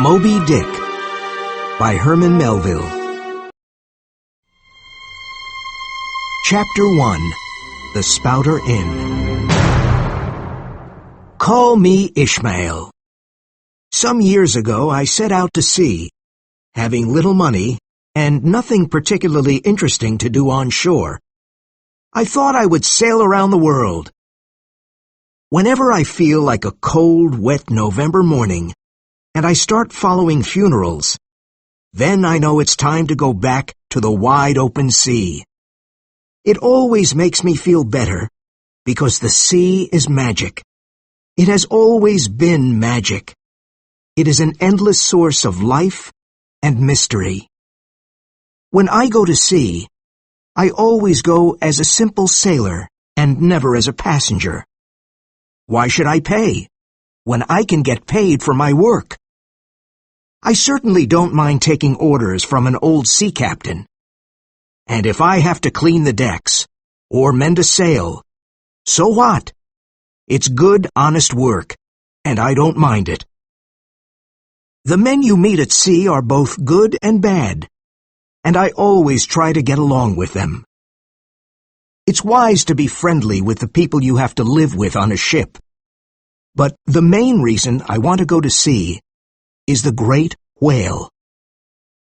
Moby Dick by Herman Melville. Chapter 1. The Spouter Inn. Call me Ishmael. Some years ago I set out to sea, having little money and nothing particularly interesting to do on shore. I thought I would sail around the world. Whenever I feel like a cold, wet November morning, and I start following funerals, then I know it's time to go back to the wide open sea. It always makes me feel better, because the sea is magic. It has always been magic. It is an endless source of life and mystery. When I go to sea, I always go as a simple sailor and never as a passenger. Why should I pay when I can get paid for my work? I certainly don't mind taking orders from an old sea captain. And if I have to clean the decks or mend a sail, so what? It's good, honest work, and I don't mind it. The men you meet at sea are both good and bad, and I always try to get along with them. It's wise to be friendly with the people you have to live with on a ship. But the main reason I want to go to sea is the great whale.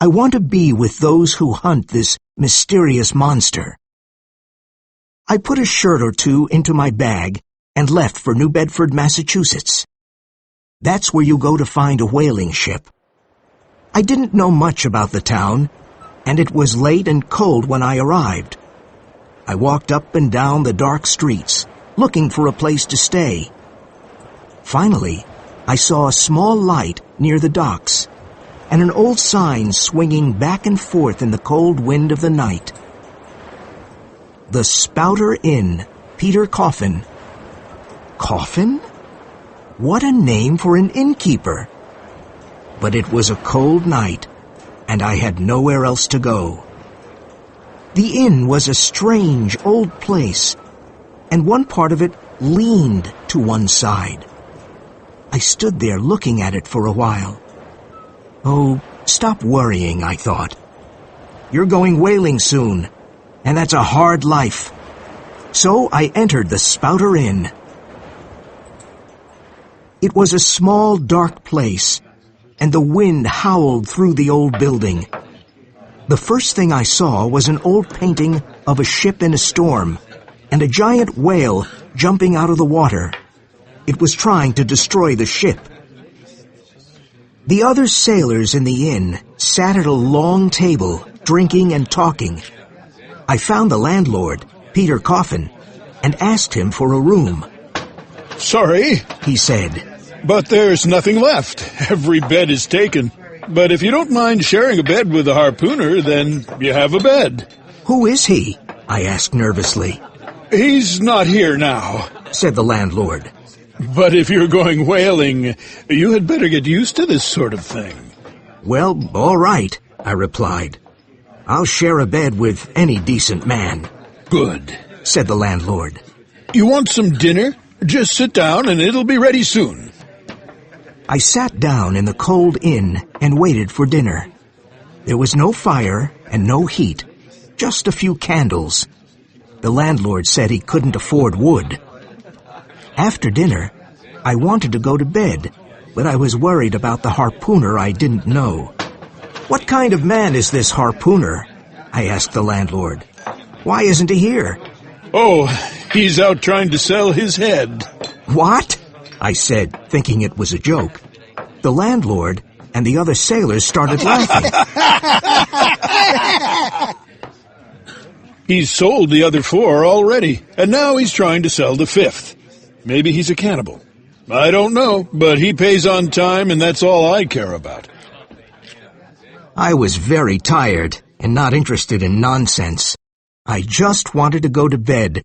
I want to be with those who hunt this mysterious monster. I put a shirt or two into my bag and left for New Bedford, Massachusetts. That's where you go to find a whaling ship. I didn't know much about the town, and it was late and cold when I arrived. I walked up and down the dark streets, looking for a place to stay. Finally, I saw a small light near the docks, and an old sign swinging back and forth in the cold wind of the night. The Spouter Inn, Peter Coffin. Coffin? What a name for an innkeeper! But it was a cold night, and I had nowhere else to go. The inn was a strange old place, and one part of it leaned to one side. I stood there looking at it for a while. Oh, stop worrying, I thought. You're going whaling soon, and that's a hard life. So I entered the Spouter Inn. It was a small, dark place, and the wind howled through the old building. The first thing I saw was an old painting of a ship in a storm, and a giant whale jumping out of the water. It was trying to destroy the ship. The other sailors in the inn sat at a long table, drinking and talking. I found the landlord, Peter Coffin, and asked him for a room. "Sorry," he said, "but there's nothing left. Every bed is taken. But if you don't mind sharing a bed with a harpooner, then you have a bed." "Who is he?" I asked nervously. "He's not here now," said the landlord. "But if you're going whaling, you had better get used to this sort of thing." "Well, all right," I replied. "I'll share a bed with any decent man." "Good," said the landlord. "You want some dinner? Just sit down and it'll be ready soon." I sat down in the cold inn and waited for dinner. There was no fire and no heat, just a few candles. The landlord said he couldn't afford wood. After dinner, I wanted to go to bed, but I was worried about the harpooner I didn't know. "What kind of man is this harpooner?" I asked the landlord. "Why isn't he here?" "Oh, he's out trying to sell his head." "What?" I said, thinking it was a joke. The landlord and the other sailors started laughing. "He's sold the other 4 already, and now he's trying to sell the 5th. Maybe he's a cannibal. I don't know, but he pays on time, and that's all I care about." I was very tired and not interested in nonsense. I just wanted to go to bed.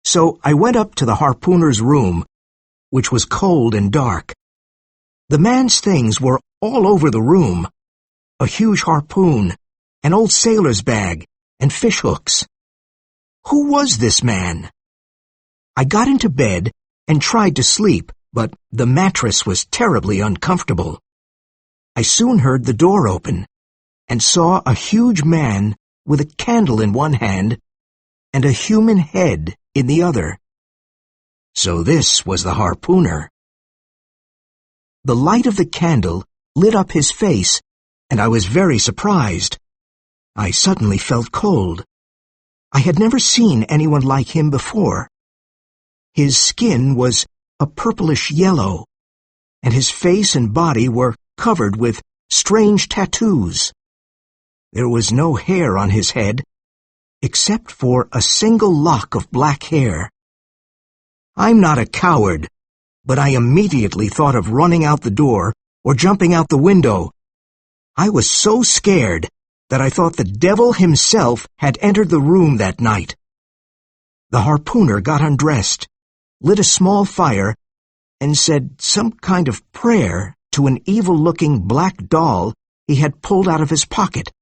So I went up to the harpooner's room, which was cold and dark. The man's things were all over the room. A huge harpoon, an old sailor's bag, and fish hooks. Who was this man? I got into bed and tried to sleep, but the mattress was terribly uncomfortable. I soon heard the door open and saw a huge man with a candle in one hand and a human head in the other. So this was the harpooner. The light of the candle lit up his face, and I was very surprised. I suddenly felt cold. I had never seen anyone like him before. His skin was a purplish yellow, and his face and body were covered with strange tattoos. There was no hair on his head, except for a single lock of black hair. I'm not a coward, but I immediately thought of running out the door or jumping out the window. I was so scared that I thought the devil himself had entered the room that night. The harpooner got undressed, lit a small fire, and said some kind of prayer to an evil-looking black doll he had pulled out of his pocket.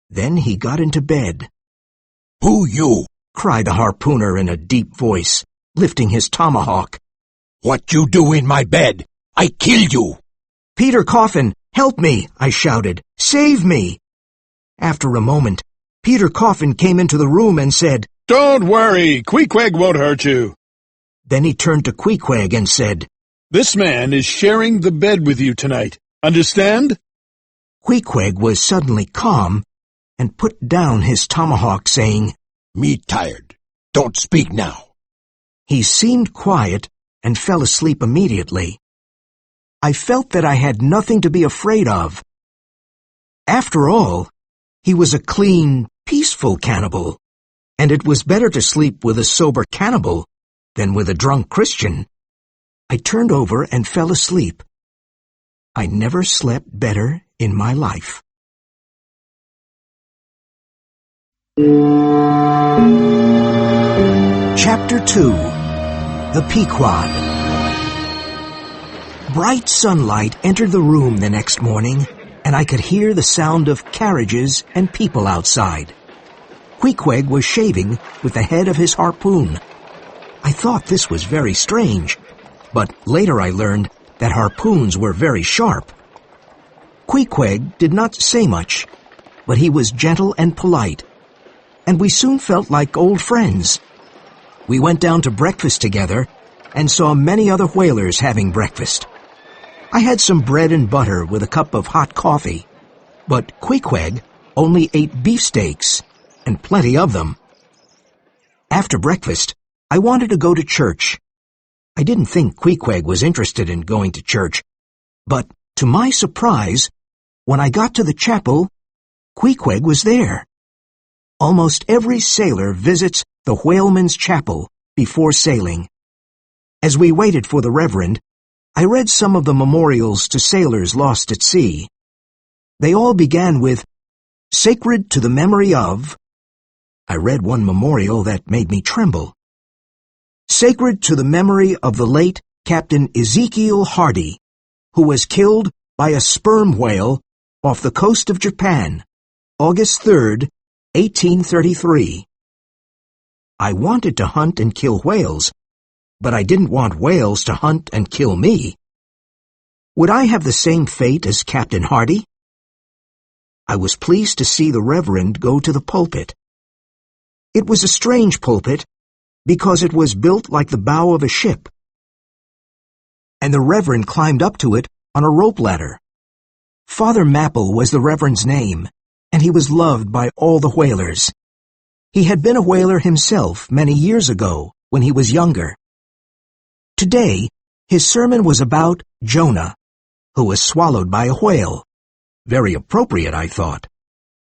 Then he got into bed. "Who you?" cried the harpooner in a deep voice, lifting his tomahawk. "What you do in my bed? I kill you!" "Peter Coffin, help me!" I shouted. "Save me!" After a moment, Peter Coffin came into the room and said, "Don't worry, Queequeg won't hurt you." Then he turned to Queequeg and said, "This man is sharing the bed with you tonight. Understand?" Queequeg was suddenly calm and put down his tomahawk, saying, "Me tired. Don't speak now." He seemed quiet and fell asleep immediately. I felt that I had nothing to be afraid of. After all, he was a clean, peaceful cannibal, and it was better to sleep with a sober cannibal than with a drunk Christian. I turned over and fell asleep. I never slept better in my life. Chapter 2. The Pequod. Bright sunlight entered the room the next morning, and I could hear the sound of carriages and people outside. Queequeg was shaving with the head of his harpoon. I thought this was very strange, but later I learned that harpoons were very sharp. Queequeg did not say much, but he was gentle and polite, and we soon felt like old friends. We went down to breakfast together and saw many other whalers having breakfast. I had some bread and butter with a cup of hot coffee, but Queequeg only ate beefsteaks, and plenty of them. After breakfast, I wanted to go to church. I didn't think Queequeg was interested in going to church, but to my surprise, when I got to the chapel, Queequeg was there. Almost every sailor visits the whaleman's chapel before sailing. As we waited for the Reverend, I read some of the memorials to sailors lost at sea. They all began with, "Sacred to the memory of." I read one memorial that made me tremble. "Sacred to the memory of the late Captain Ezekiel Hardy, who was killed by a sperm whale off the coast of Japan, August 3rd, 1833. I wanted to hunt and kill whales, but I didn't want whales to hunt and kill me. Would I have the same fate as Captain Hardy? I was pleased to see the Reverend go to the pulpit. It was a strange pulpit because it was built like the bow of a ship, and the Reverend climbed up to it on a rope ladder. Father Mapple was the Reverend's name, and he was loved by all the whalers. He had been a whaler himself many years ago when he was younger. Today, his sermon was about Jonah, who was swallowed by a whale. Very appropriate, I thought,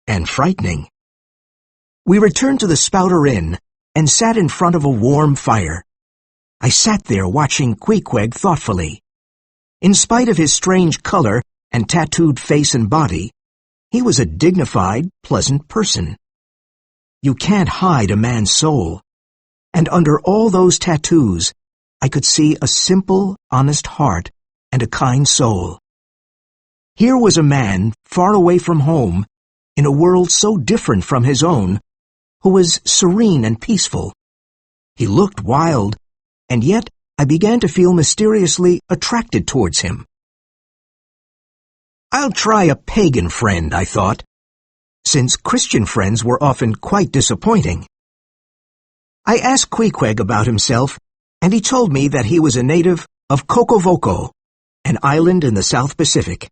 and frightening. We returned to the Spouter Inn and sat in front of a warm fire. I sat there watching Queequeg thoughtfully. In spite of his strange color and tattooed face and body, he was a dignified, pleasant person. You can't hide a man's soul, and under all those tattoos, I could see a simple, honest heart and a kind soul. Here was a man far away from home, in a world so different from his own, who was serene and peaceful. He looked wild, and yet I began to feel mysteriously attracted towards him. I'll try a pagan friend, I thought, since Christian friends were often quite disappointing. I asked Queequeg about himself, and he told me that he was a native of Kokovoko, an island in the South Pacific.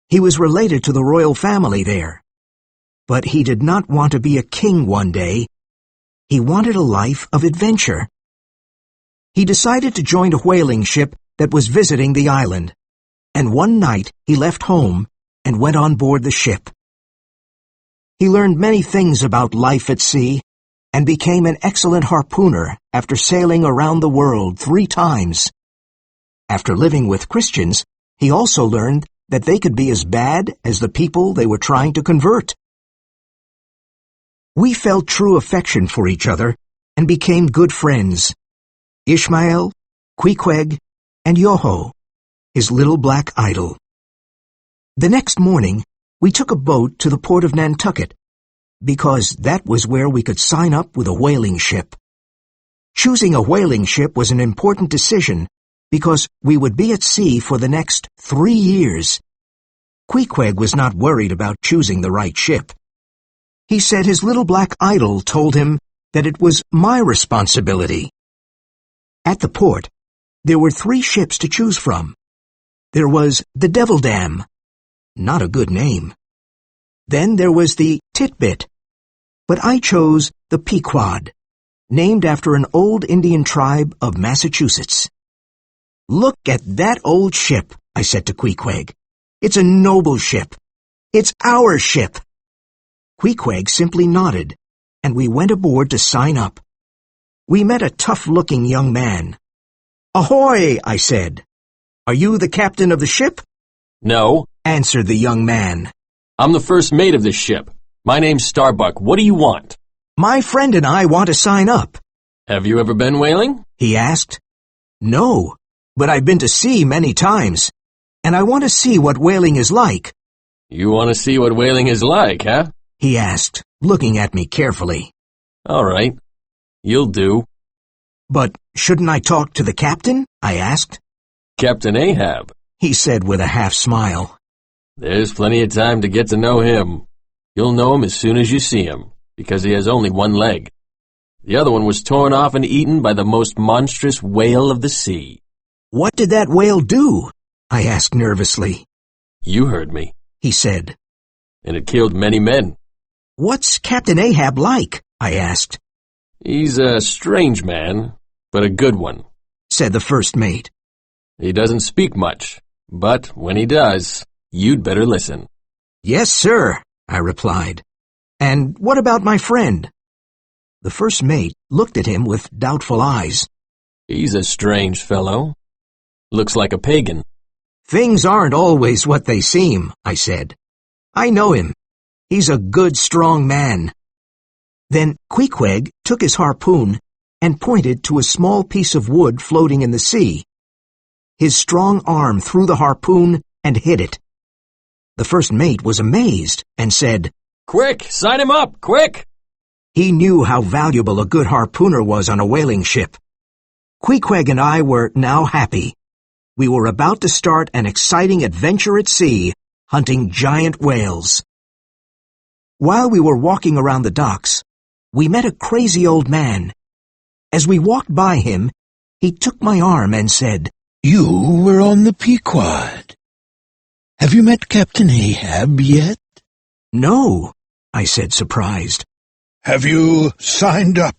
He was related to the royal family there, but he did not want to be a king one day. He wanted a life of adventure. He decided to join a whaling ship that was visiting the island, and one night he left home and went on board the ship. He learned many things about life at sea and became an excellent harpooner after sailing around the world 3 times. After living with Christians, he also learned that they could be as bad as the people they were trying to convert. We felt true affection for each other and became good friends. Ishmael, Queequeg, and Yoho, his little black idol. The next morning, we took a boat to the port of Nantucket, because that was where we could sign up with a whaling ship. Choosing a whaling ship was an important decision, because we would be at sea for the next 3 years. Queequeg was not worried about choosing the right ship. He said his little black idol told him that it was my responsibility. At the port, there were 3 ships to choose from. There was the Devil Dam, not a good name. Then there was the Titbit, but I chose the Pequod, named after an old Indian tribe of Massachusetts. "Look at that old ship," I said to Queequeg. "It's a noble ship. It's our ship." Queequeg simply nodded, and we went aboard to sign up. We met a tough-looking young man. "Ahoy," I said. "Are you the captain of the ship?" No, answered the young man. I'm the first mate of this ship. My name's Starbuck. What do you want? "My friend and I want to sign up." Have you ever been whaling? he asked. "No, but I've been to sea many times, and I want to see what whaling is like." You want to see what whaling is like, huh? he asked, looking at me carefully. All right. You'll do. "But shouldn't I talk to the captain?" I asked. Captain Ahab. He said with a half-smile. There's plenty of time to get to know him. You'll know him as soon as you see him, because he has only one leg. The other one was torn off and eaten by the most monstrous whale of the sea. "What did that whale do?" I asked nervously. You heard me. He said. And it killed many men. "What's Captain Ahab like?" I asked. He's a strange man, but a good one, said the first mate. He doesn't speak much, but when he does, you'd better listen. "Yes, sir," I replied. "And what about my friend?" The first mate looked at him with doubtful eyes. He's a strange fellow. Looks like a pagan. "Things aren't always what they seem," I said. "I know him. He's a good, strong man." Then Queequeg took his harpoon and pointed to a small piece of wood floating in the sea. His strong arm threw the harpoon and hit it. The first mate was amazed and said, Quick, sign him up, quick! He knew how valuable a good harpooner was on a whaling ship. Queequeg and I were now happy. We were about to start an exciting adventure at sea, hunting giant whales. While we were walking around the docks, we met a crazy old man. As we walked by him, he took my arm and said, You were on the Pequod. Have you met Captain Ahab yet? "No," I said, surprised. Have you signed up?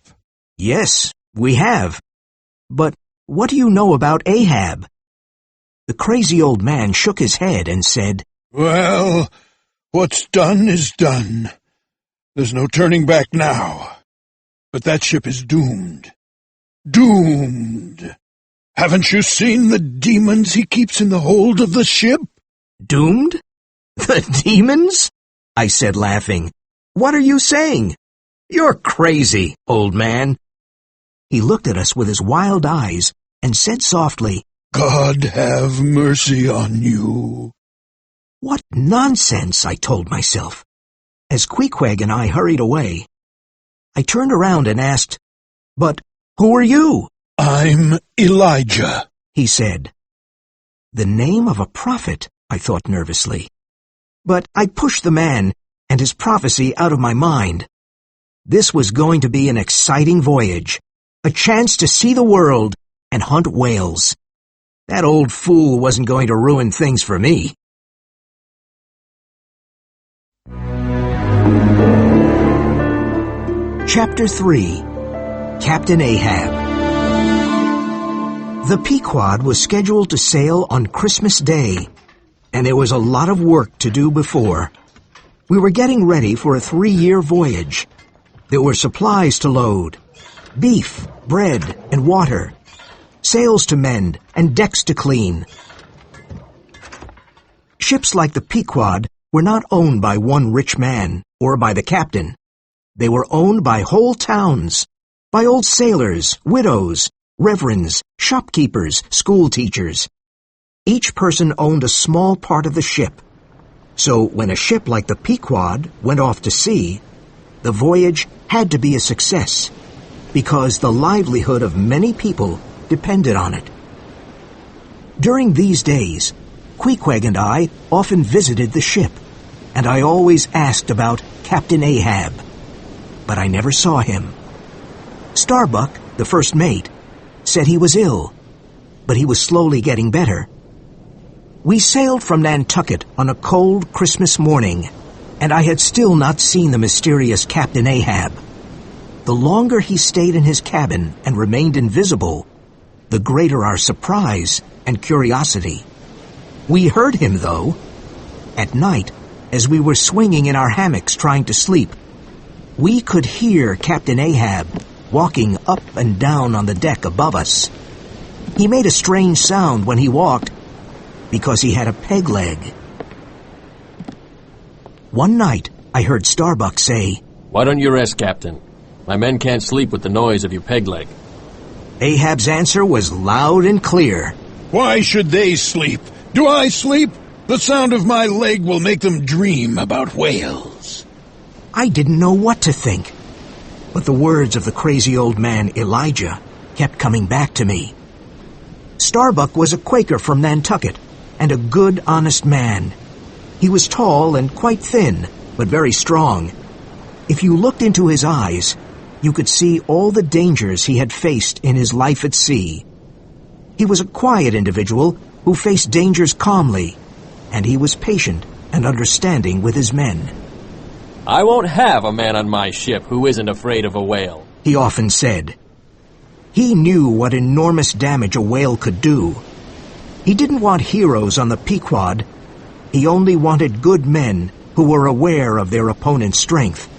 "Yes, we have. But what do you know about Ahab?" The crazy old man shook his head and said, Well, what's done is done. There's no turning back now. But that ship is doomed. Doomed. Haven't you seen the demons he keeps in the hold of the ship? "Doomed? The demons?" I said, laughing. "What are you saying? You're crazy, old man." He looked at us with his wild eyes and said softly, God have mercy on you. "What nonsense," I told myself. As Queequeg and I hurried away, I turned around and asked, "But who are you?" I'm Elijah. he said. The name of a prophet. I thought nervously. But I pushed the man and his prophecy out of my mind. This was going to be an exciting voyage, a chance to see the world and hunt whales. That old fool wasn't going to ruin things for me. Chapter 3. Captain Ahab. The Pequod was scheduled to sail on Christmas Day, and there was a lot of work to do before. We were getting ready for a 3-year voyage. There were supplies to load, beef, bread, and water, sails to mend, and decks to clean. Ships like the Pequod were not owned by one rich man or by the captain. They were owned by whole towns, by old sailors, widows, reverends, shopkeepers, school teachers. Each person owned a small part of the ship. So when a ship like the Pequod went off to sea, the voyage had to be a success, because the livelihood of many people depended on it. During these days, Queequeg and I often visited the ship, and I always asked about Captain Ahab, but I never saw him. Starbuck, the first mate, said he was ill, but he was slowly getting better. We sailed from Nantucket on a cold Christmas morning, and I had still not seen the mysterious Captain Ahab. The longer he stayed in his cabin and remained invisible, the greater our surprise and curiosity. We heard him, though. At night, as we were swinging in our hammocks trying to sleep, we could hear Captain Ahab walking up and down on the deck above us. He made a strange sound when he walked, because he had a peg leg. One night, I heard Starbuck say, "Why don't you rest, Captain? My men can't sleep with the noise of your peg leg." Ahab's answer was loud and clear. Why should they sleep? Do I sleep? The sound of my leg will make them dream about whales. I didn't know what to think, but the words of the crazy old man Elijah kept coming back to me. Starbuck was a Quaker from Nantucket, and a good, honest man. He was tall and quite thin, but very strong. If you looked into his eyes, you could see all the dangers he had faced in his life at sea. He was a quiet individual who faced dangers calmly, and he was patient and understanding with his men. "I won't have a man on my ship who isn't afraid of a whale," he often said. He knew what enormous damage a whale could do. He didn't want heroes on the Pequod. He only wanted good men who were aware of their opponent's strength.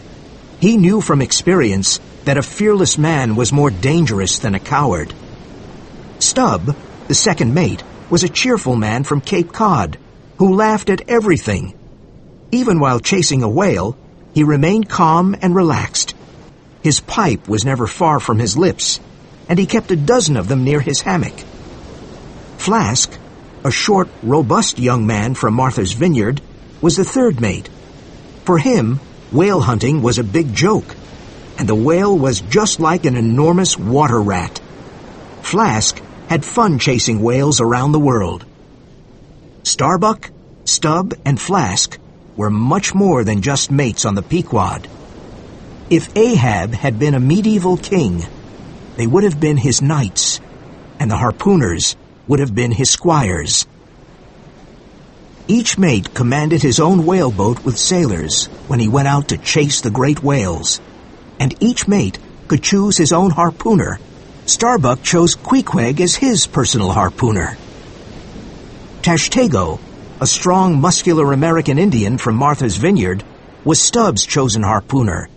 He knew from experience that a fearless man was more dangerous than a coward. Stubb, the second mate, was a cheerful man from Cape Cod who laughed at everything. Even while chasing a whale, he remained calm and relaxed. His pipe was never far from his lips, and he kept a dozen of them near his hammock. Flask, a short, robust young man from Martha's Vineyard, was the third mate. For him, whale hunting was a big joke, and the whale was just like an enormous water rat. Flask had fun chasing whales around the world. Starbuck, Stubb, and Flask were much more than just mates on the Pequod. If Ahab had been a medieval king, they would have been his knights, and the harpooners would have been his squires. Each mate commanded his own whaleboat with sailors when he went out to chase the great whales, and each mate could choose his own harpooner. Starbuck chose Queequeg as his personal harpooner. Tashtego, a strong, muscular American Indian from Martha's Vineyard, was Stubb's chosen harpooner.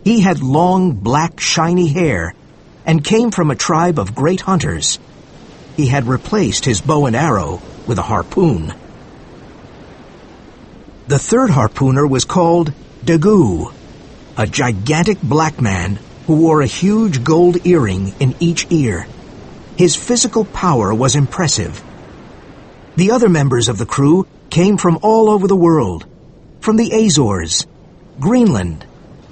He had long, black, shiny hair and came from a tribe of great hunters. He had replaced his bow and arrow with a harpoon. The third harpooner was called Daggoo, a gigantic black man who wore a huge gold earring in each ear. His physical power was impressive. The other members of the crew came from all over the world, from the Azores, Greenland,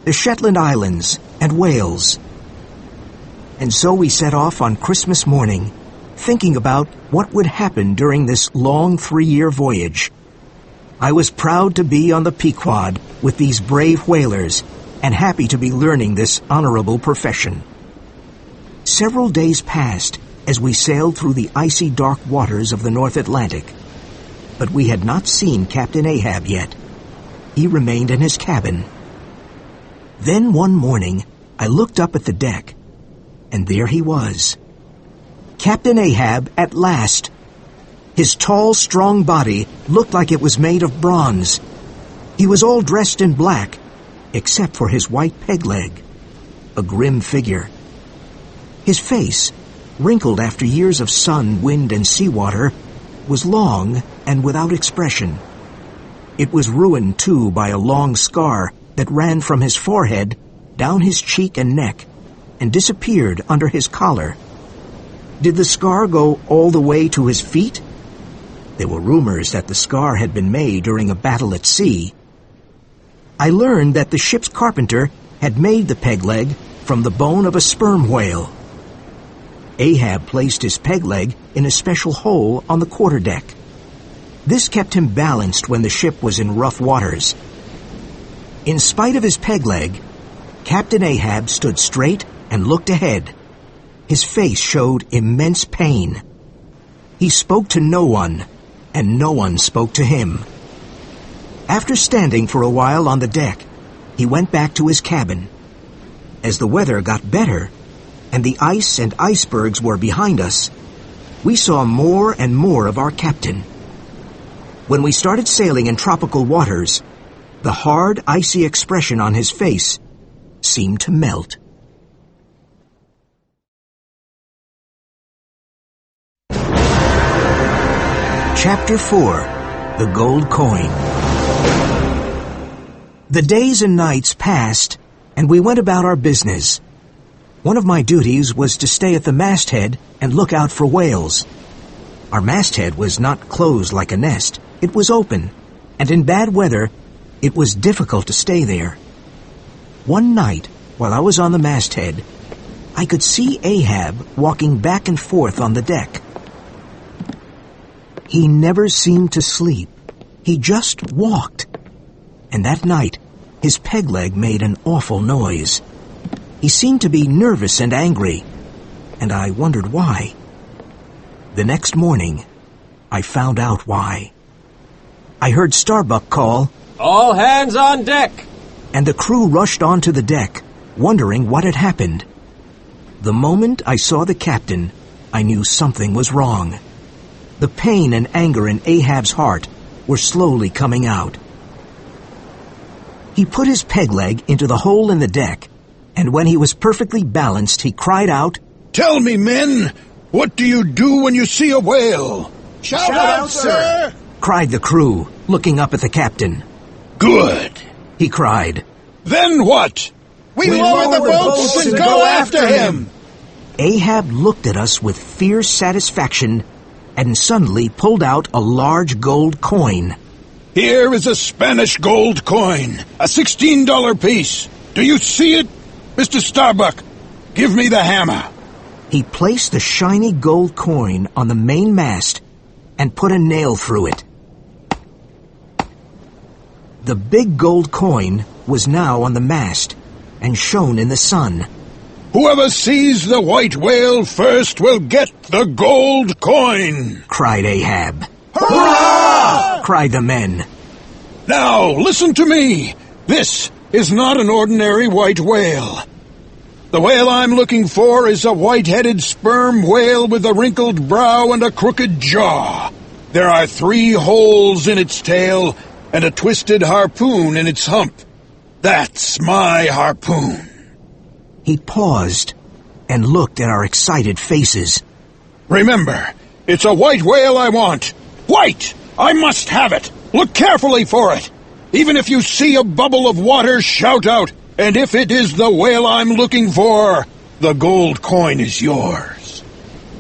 the Shetland Islands, and Wales. And so we set off on Christmas morning, thinking about what would happen during this long 3-year voyage. I was proud to be on the Pequod with these brave whalers and happy to be learning this honorable profession. Several days passed as we sailed through the icy dark waters of the North Atlantic. But we had not seen Captain Ahab yet. He remained in his cabin. Then one morning, I looked up at the deck, and there he was. Captain Ahab at last. His tall, strong body looked like it was made of bronze. He was all dressed in black, except for his white peg leg, a grim figure. His face, wrinkled after years of sun, wind, and seawater, was long and without expression. It was ruined, too, by a long scar that ran from his forehead down his cheek and neck and disappeared under his collar. Did the scar go all the way to his feet? There were rumors that the scar had been made during a battle at sea. I learned that the ship's carpenter had made the peg leg from the bone of a sperm whale. Ahab placed his peg leg in a special hole on the quarterdeck. This kept him balanced when the ship was in rough waters. In spite of his peg leg, Captain Ahab stood straight and looked ahead. His face showed immense pain. He spoke to no one, and no one spoke to him. After standing for a while on the deck, he went back to his cabin. As the weather got better, and the ice and icebergs were behind us, we saw more and more of our captain. When we started sailing in tropical waters, the hard, icy expression on his face seemed to melt. Chapter 4. The Gold Coin. The days and nights passed, and we went about our business. One of my duties was to stay at the masthead and look out for whales. Our masthead was not closed like a nest. It was open, and in bad weather, it was difficult to stay there. One night, while I was on the masthead, I could see Ahab walking back and forth on the deck. He never seemed to sleep. He just walked. And that night, his peg leg made an awful noise. He seemed to be nervous and angry, and I wondered why. The next morning, I found out why. I heard Starbuck call, "All hands on deck!" and the crew rushed onto the deck, wondering what had happened. The moment I saw the captain, I knew something was wrong. The pain and anger in Ahab's heart were slowly coming out. He put his peg leg into the hole in the deck, and when he was perfectly balanced, he cried out, "Tell me, men, what do you do when you see a whale?" Shout out, sir! cried the crew, looking up at the captain. "Good. He cried. Then what?" We lower the boats and go after him! Ahab looked at us with fierce satisfaction and suddenly pulled out a large gold coin. "Here is a Spanish gold coin, a $16 piece. Do you see it? Mr. Starbuck, give me the hammer." He placed the shiny gold coin on the main mast and put a nail through it. The big gold coin was now on the mast and shone in the sun. "Whoever sees the white whale first will get the gold coin," cried Ahab. Hurrah! cried the men. "Now, listen to me. This is not an ordinary white whale. The whale I'm looking for is a white-headed sperm whale with a wrinkled brow and a crooked jaw. There are 3 holes in its tail and a twisted harpoon in its hump. That's my harpoon." He paused and looked at our excited faces. "Remember, it's a white whale I want. White! I must have it. Look carefully for it. Even if you see a bubble of water, shout out. And if it is the whale I'm looking for, the gold coin is yours."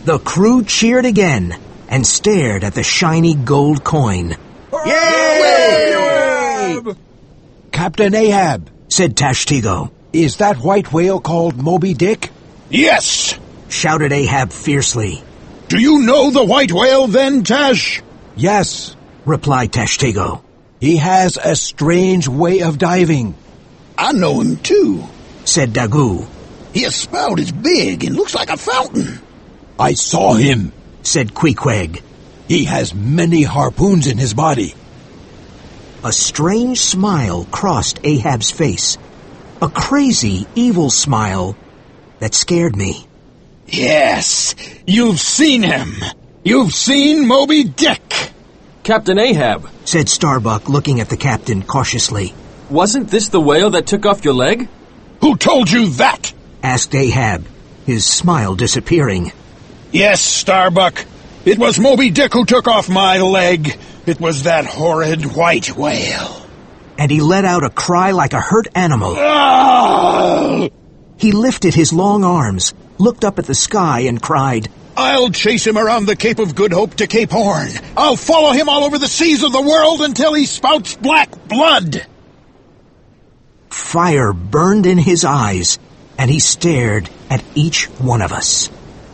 The crew cheered again and stared at the shiny gold coin. Yay! Captain Ahab, Said Tashtigo. is that white whale called Moby Dick? "Yes!" Shouted Ahab fiercely. Do you know the white whale then, Tash? Yes, replied Tashtego. he has a strange way of diving. I know him too. Said Dagu. His spout is big and looks like a fountain. I saw him. Said Queequeg. He has many harpoons in his body. A strange smile crossed Ahab's face. A crazy, evil smile that scared me. Yes, you've seen him. You've seen Moby Dick. Captain Ahab, Said Starbuck, looking at the captain cautiously. wasn't this the whale that took off your leg? Who told you that? Asked Ahab, his smile disappearing. Yes, Starbuck. It was Moby Dick who took off my leg. It was that horrid white whale. And he let out a cry like a hurt animal. Ah! He lifted his long arms, looked up at the sky, and cried, I'll chase him around the Cape of Good Hope to Cape Horn. I'll follow him all over the seas of the world until he spouts black blood. Fire burned in his eyes, and he stared at each one of us.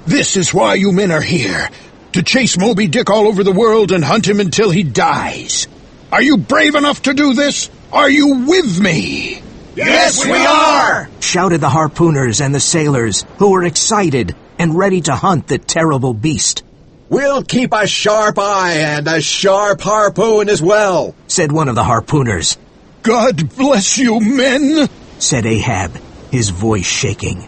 This is why you men are here. To chase Moby Dick all over the world and hunt him until he dies. Are you brave enough to do this? Are you with me? Yes, we are! Shouted the harpooners and the sailors, who were excited and ready to hunt the terrible beast. We'll keep a sharp eye and a sharp harpoon as well, Said one of the harpooners. God bless you, men. Said Ahab, his voice shaking.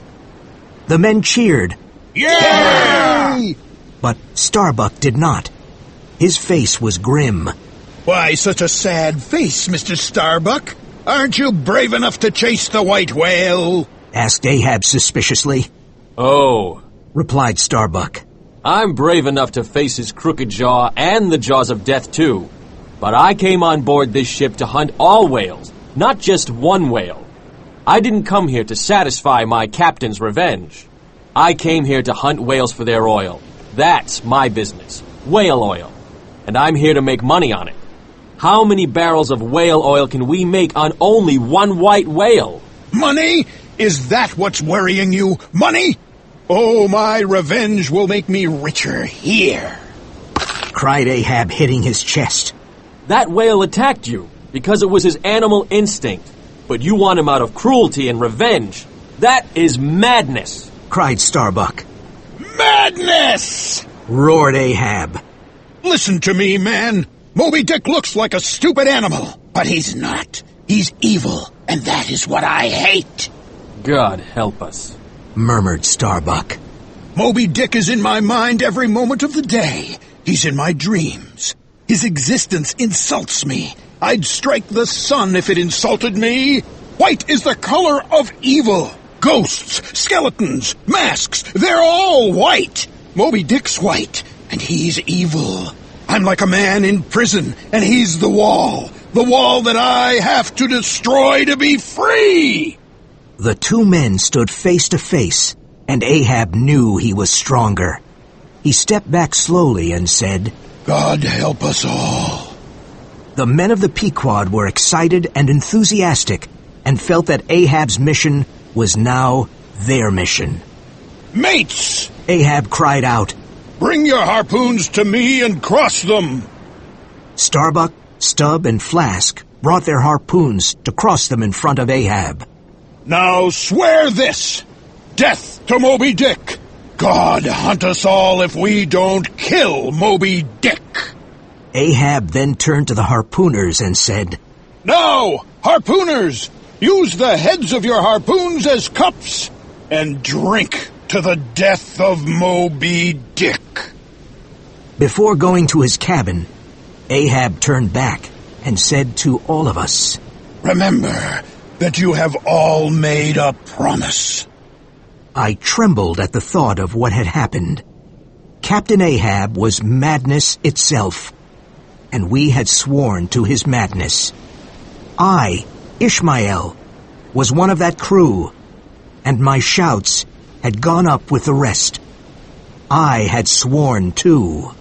The men cheered, Yay! but Starbuck did not. His face was grim. Why such a sad face, Mr. Starbuck? Aren't you brave enough to chase the white whale? Asked Ahab suspiciously. Oh, Replied Starbuck. I'm brave enough to face his crooked jaw and the jaws of death too. But I came on board this ship to hunt all whales, not just one whale. I didn't come here to satisfy my captain's revenge. I came here to hunt whales for their oil. That's my business, whale oil. And I'm here to make money on it. How many barrels of whale oil can we make on only one white whale? Money? Is that what's worrying you? Money? Oh, my revenge will make me richer here. Cried Ahab, hitting his chest. That whale attacked you because it was his animal instinct. But you want him out of cruelty and revenge. That is madness. Cried Starbuck. Madness! Roared Ahab. Listen to me, man. Moby Dick looks like a stupid animal, but he's not. He's evil, and that is what I hate. God help us. Murmured Starbuck. Moby Dick is in my mind every moment of the day. He's in my dreams. His existence insults me. I'd strike the sun if it insulted me. White is the color of evil. Ghosts, skeletons, masks, they're all white. Moby Dick's white, and he's evil. I'm like a man in prison, and he's the wall that I have to destroy to be free. The two men stood face to face, and Ahab knew he was stronger. He stepped back slowly and said, God help us all. The men of the Pequod were excited and enthusiastic, and felt that Ahab's mission was now their mission. Mates! Ahab cried out. Bring your harpoons to me and cross them. Starbuck, Stubb, and Flask brought their harpoons to cross them in front of Ahab. Now swear this. Death to Moby Dick. God hunt us all if we don't kill Moby Dick. Ahab then turned to the harpooners and said, Now, harpooners, use the heads of your harpoons as cups and drink to the death of Moby Dick. Before going to his cabin, Ahab turned back and said to all of us, Remember that you have all made a promise. I trembled at the thought of what had happened. Captain Ahab was madness itself, and we had sworn to his madness. I, Ishmael, was one of that crew, and my shouts had gone up with the rest. I had sworn too.